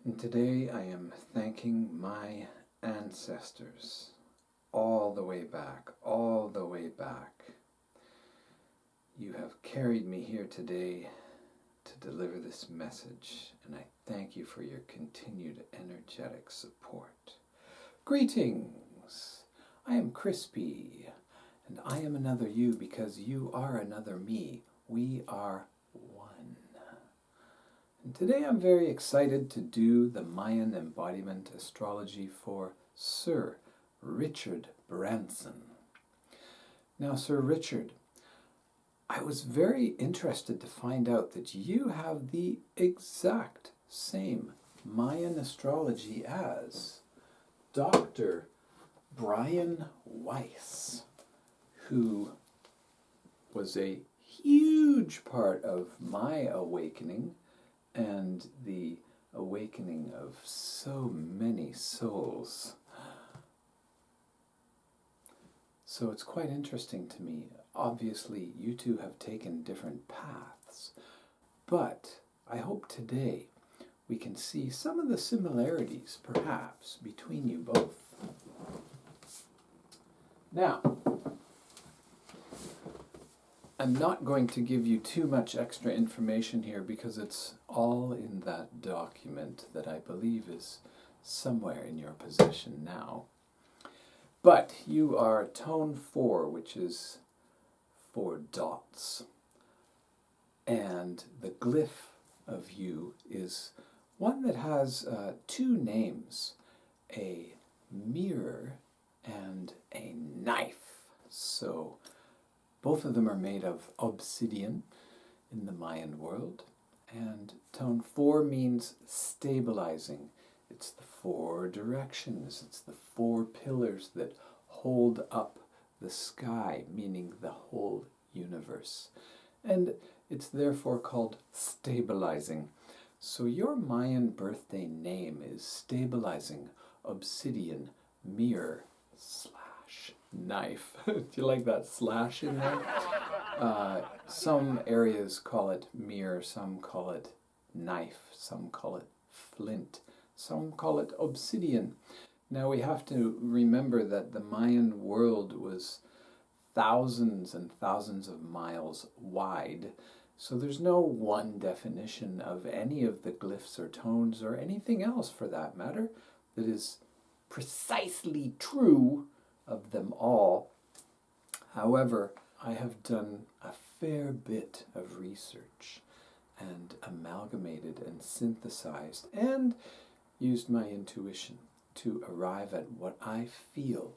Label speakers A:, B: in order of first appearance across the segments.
A: And today I am thanking my ancestors all the way back, all the way back. You have carried me here today to deliver this message, and I thank you for your continued energetic support. Greetings! I am Crispy, and I am another you because you are another me. We are one. And today I'm very excited to do the Mayan Embodiment Astrology for Sir Richard Branson. Now, Sir Richard, I was very interested to find out that you have the exact same Mayan astrology as Dr. Brian Weiss, who was a huge part of my awakening and the awakening of so many souls. So it's quite interesting to me. Obviously, you two have taken different paths, but I hope today we can see some of the similarities, perhaps, between you both. Now, I'm not going to give you too much extra information here because it's all in that document that I believe is somewhere in your possession now. But you are tone 4, which is 4 dots. And the glyph of you is one that has 2 names, a mirror and a knife. So both of them are made of obsidian in the Mayan world. And tone 4 means stabilizing. It's the 4 directions. It's the 4 pillars that hold up the sky, meaning the whole universe. And it's therefore called stabilizing. So your Mayan birthday name is stabilizing obsidian mirror / knife. Do you like that slash in there? Some areas call it mirror, some call it knife, some call it flint, some call it obsidian. Now we have to remember that the Mayan world was thousands and thousands of miles wide, so there's no one definition of any of the glyphs or tones or anything else for that matter that is precisely true of them all. However, I have done a fair bit of research and amalgamated and synthesized and used my intuition to arrive at what I feel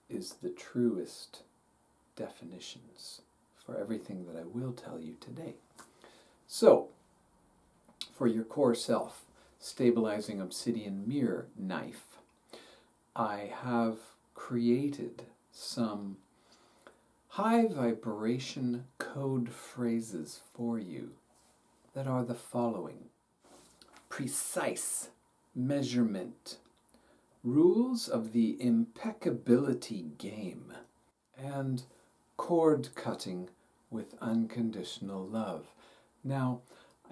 A: is the truest definitions for everything that I will tell you today. So, for your core self, stabilizing obsidian mirror knife, I have created some high vibration code phrases for you that are the following: precise measurement, rules of the impeccability game, and cord cutting with unconditional love. Now,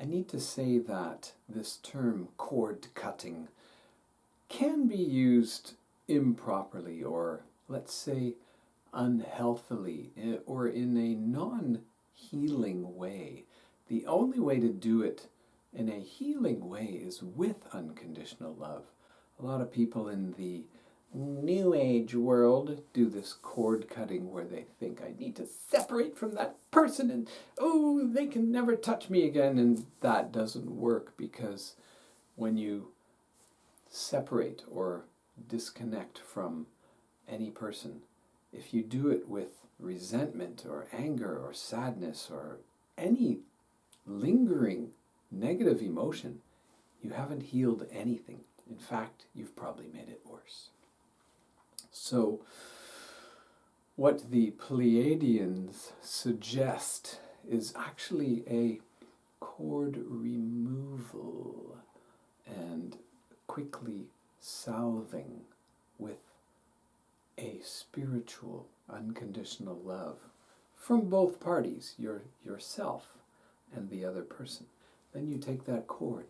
A: I need to say that this term cord cutting can be used improperly, or let's say unhealthily, or in a non-healing way. The only way to do it in a healing way is with unconditional love. A lot of people in the New Age world do this cord cutting where they think, I need to separate from that person and, oh, they can never touch me again. And that doesn't work, because when you separate or disconnect from any person, if you do it with resentment or anger or sadness or any lingering negative emotion, you haven't healed anything. In fact, you've probably made it worse. So, what the Pleiadians suggest is actually a cord removal and quickly salving with a spiritual, unconditional love from both parties, yourself and the other person. Then you take that cord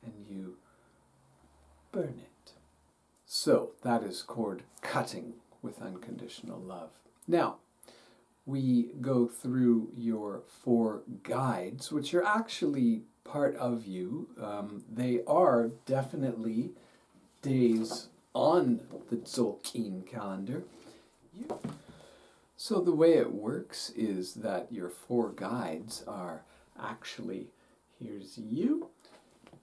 A: and you So that is cord cutting with unconditional love. Now, we go through your 4 guides, which are actually part of you. They are definitely days on the Tzolk'in calendar. So the way it works is that your 4 guides are actually, here's you.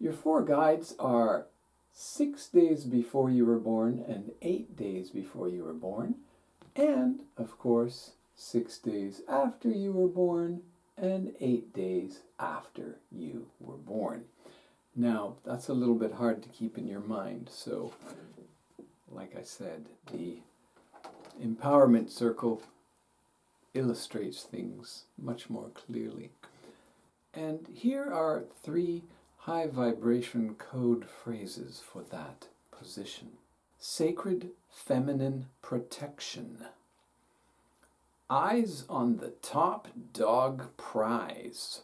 A: Your 4 guides are 6 days before you were born and 8 days before you were born. And, of course, 6 days after you were born and 8 days after you were born. Now, that's a little bit hard to keep in your mind. So, like I said, the empowerment circle illustrates things much more clearly. And here are 3 high vibration code phrases for that position. Sacred feminine protection. Eyes on the top dog prize.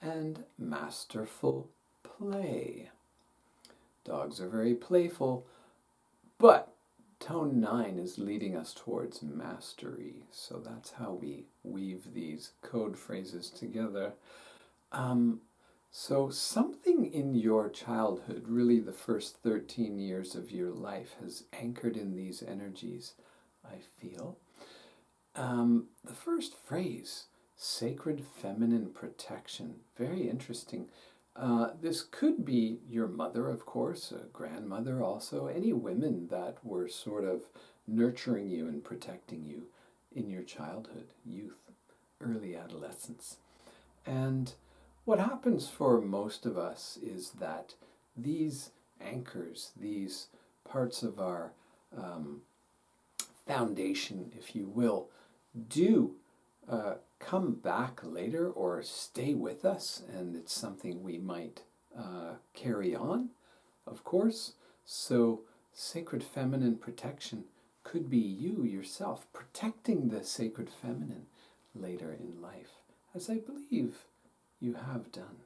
A: And masterful play. Dogs are very playful, but tone 9 is leading us towards mastery. So that's how we weave these code phrases together. So something in your childhood, really the first 13 years of your life, has anchored in these energies, I feel. The first phrase, sacred feminine protection, very interesting. This could be your mother, of course, a grandmother also, any women that were sort of nurturing you and protecting you in your childhood, youth, early adolescence. And what happens for most of us is that these anchors, these parts of our foundation, if you will, do come back later or stay with us, and it's something we might carry on, of course. So sacred feminine protection could be you yourself protecting the sacred feminine later in life, as I believe you have done.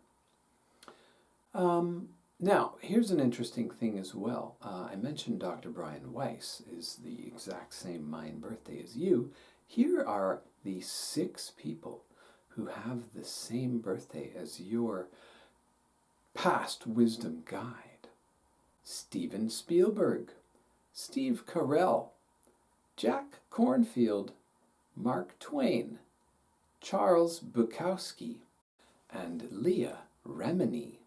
A: Now, here's an interesting thing as well. I mentioned Dr. Brian Weiss is the exact same Mayan birthday as you. Here are the 6 people who have the same birthday as your past wisdom guide. Steven Spielberg, Steve Carell, Jack Cornfield, Mark Twain, Charles Bukowski, and Leah Remini.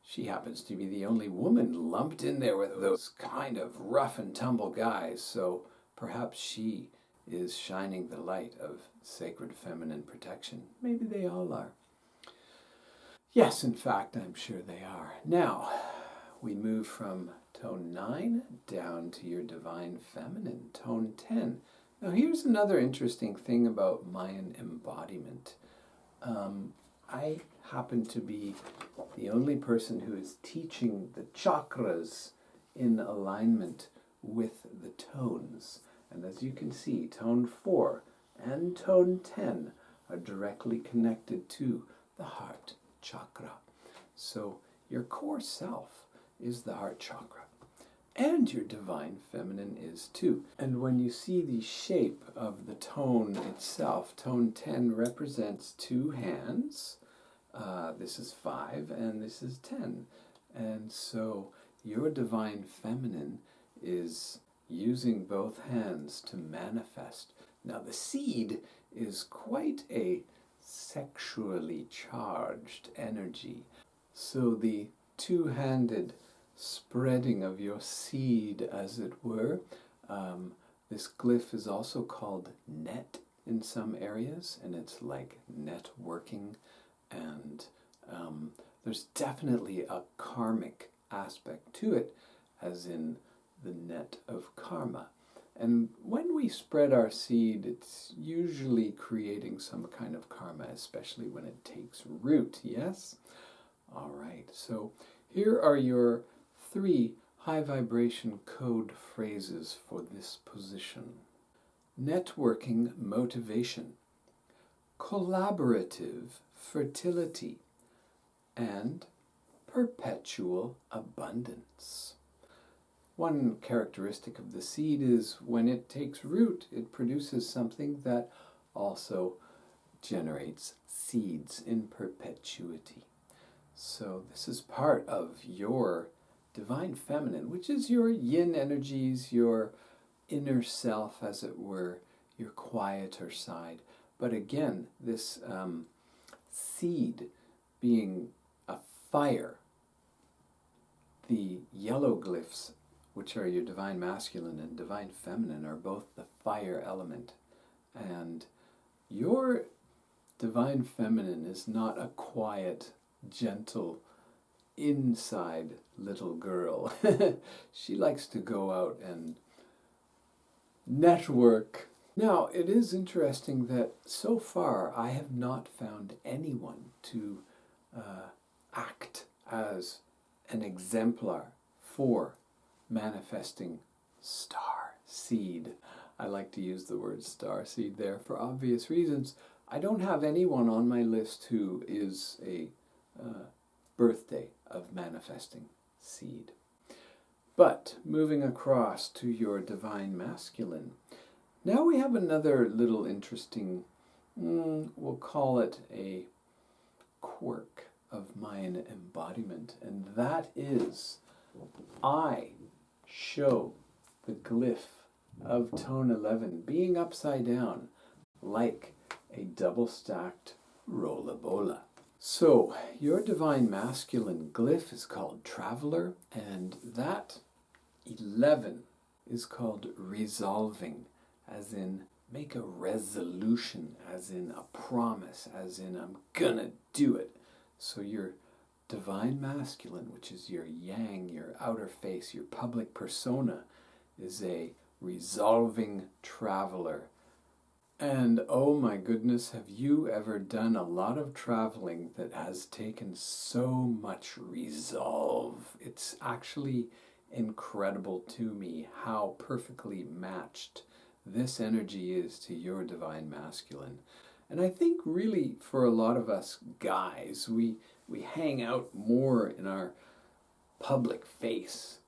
A: She happens to be the only woman lumped in there with those kind of rough and tumble guys, so perhaps she is shining the light of sacred feminine protection. Maybe they all are. Yes, in fact, I'm sure they are. Now, we move from tone 9 down to your divine feminine, tone 10. Now, here's another interesting thing about Mayan embodiment. I happen to be the only person who is teaching the chakras in alignment with the tones. And as you can see, tone 4 and tone 10 are directly connected to the heart chakra. So your core self is the heart chakra. And your divine feminine is too. And when you see the shape of the tone itself, tone 10 represents 2 hands. This is 5 and this is 10. And so your divine feminine is using both hands to manifest. Now the seed is quite a sexually charged energy. So the 2-handed spreading of your seed, as it were. This glyph is also called net in some areas, and it's like networking, and there's definitely a karmic aspect to it, as in the net of karma. And when we spread our seed, it's usually creating some kind of karma, especially when it takes root, yes? All right, so here are your 3 high vibration code phrases for this position. Networking motivation, collaborative fertility, and perpetual abundance. one characteristic of the seed is when it takes root, it produces something that also generates seeds in perpetuity. So this is part of your divine feminine, which is your yin energies, your inner self, as it were, your quieter side. But again, this seed being a fire, the yellow glyphs, which are your divine masculine and divine feminine, are both the fire element. And your divine feminine is not a quiet, gentle, inside little girl. She likes to go out and network. Now, it is interesting that so far I have not found anyone to act as an exemplar for manifesting star seed. I like to use the word star seed there for obvious reasons. I don't have anyone on my list who is a birthday of manifesting seed. But moving across to your divine masculine, now we have another little interesting, we'll call it a quirk of Mayan embodiment, and that is I show the glyph of tone 11 being upside down like a double-stacked rollabola. So your divine masculine glyph is called Traveler, and that 11 is called Resolving, as in make a resolution, as in a promise, as in I'm gonna do it. So your divine masculine, which is your yang, your outer face, your public persona, is a resolving traveler. And oh my goodness, have you ever done a lot of traveling that has taken so much resolve? It's actually incredible to me how perfectly matched this energy is to your divine masculine. And I think really for a lot of us guys, we hang out more in our public face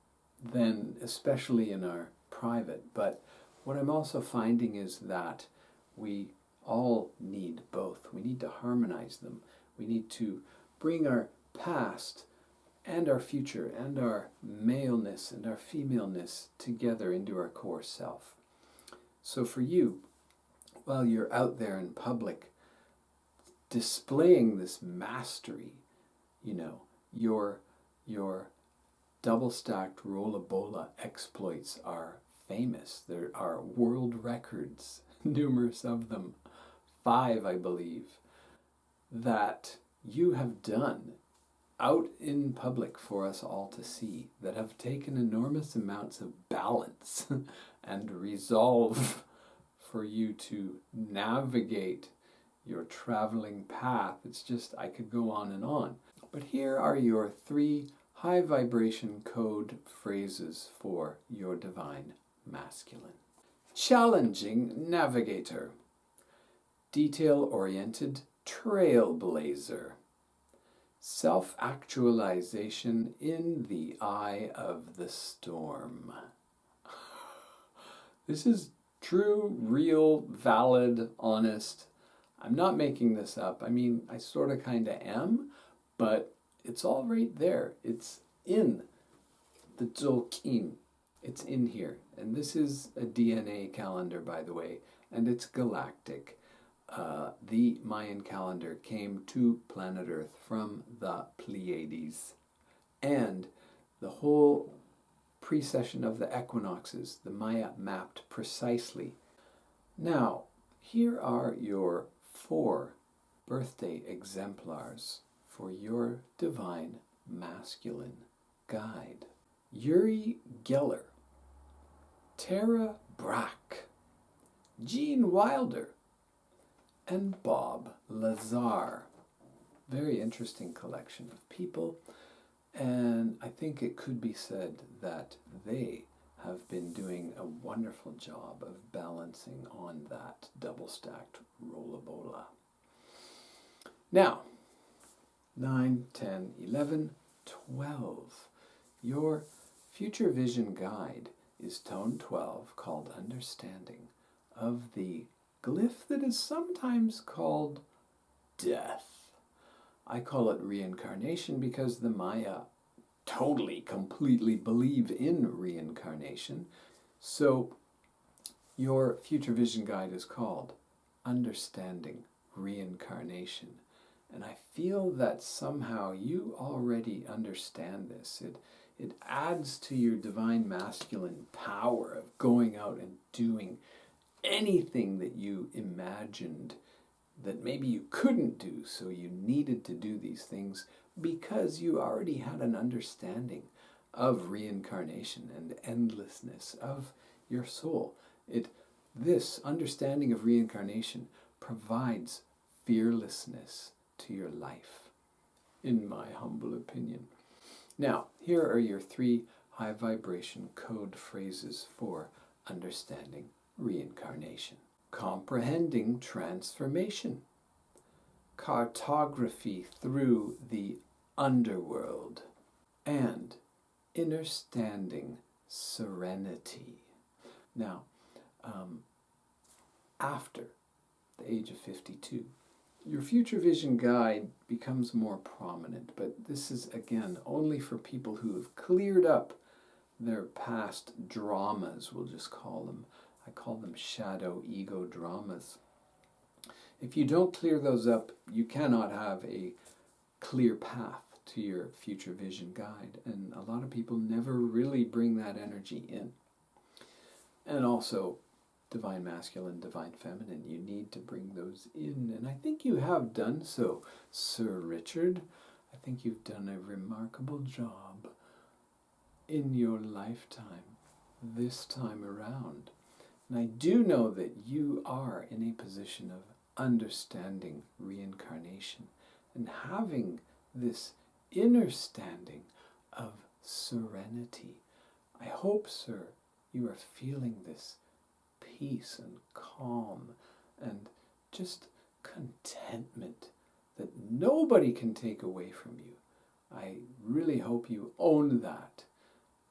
A: than especially in our private. But what I'm also finding is that we all need both. We need to harmonize them. We need to bring our past and our future and our maleness and our femaleness together into our core self. So for you, while you're out there in public displaying this mastery, your double-stacked rollabola exploits are famous. There are world records, numerous of them, 5 I believe, that you have done out in public for us all to see, that have taken enormous amounts of balance and resolve for you to navigate your traveling path. It's just, I could go on and on. But here are your 3 high vibration code phrases for your divine masculine. Challenging navigator. Detail-oriented trailblazer. Self-actualization in the eye of the storm. This is true, real, valid, honest. I'm not making this up. I mean, I sort of kind of am, but it's all right there. It's in the Tzolk'in. It's in here. And this is a DNA calendar, by the way, and it's galactic. The Mayan calendar came to planet Earth from the Pleiades. And the whole precession of the equinoxes, the Maya mapped precisely. Now, here are your 4 birthday exemplars for your divine masculine guide. Uri Geller, Tara Brack, Gene Wilder, and Bob Lazar. Very interesting collection of people, and I think it could be said that they have been doing a wonderful job of balancing on that double-stacked rollabola. Now, 9, 10, 11, 12. Your future vision guide is tone 12, called Understanding, of the glyph that is sometimes called death. I call it reincarnation because the Maya totally, completely believe in reincarnation. So your future vision guide is called Understanding Reincarnation. And I feel that somehow you already understand this. It adds to your divine masculine power of going out and doing anything that you imagined that maybe you couldn't do, so you needed to do these things because you already had an understanding of reincarnation and endlessness of your soul. This understanding of reincarnation provides fearlessness to your life, in my humble opinion. Now, here are your 3 high vibration code phrases for understanding reincarnation. Comprehending transformation. Cartography through the underworld. And understanding serenity. Now, after the age of 52, your future vision guide becomes more prominent, but this is, again, only for people who have cleared up their past dramas, we'll just call them. I call them shadow ego dramas. If you don't clear those up, you cannot have a clear path to your future vision guide, and a lot of people never really bring that energy in. And also, divine masculine, divine feminine, you need to bring those in, and I think you have done so, Sir Richard. I think you've done a remarkable job in your lifetime this time around. And I do know that you are in a position of understanding reincarnation and having this inner standing of serenity. I hope, sir, you are feeling this peace and calm and just contentment that nobody can take away from you. I really hope you own that.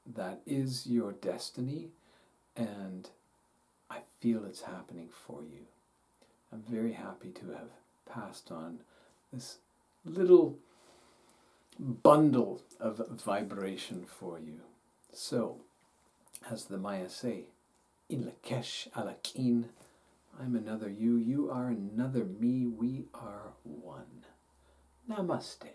A: That is your destiny, and I feel it's happening for you. I'm very happy to have passed on this little bundle of vibration for you. So, as the Maya say, Een Lak'esh alakin, I'm another you, you are another me, we are one. Namaste.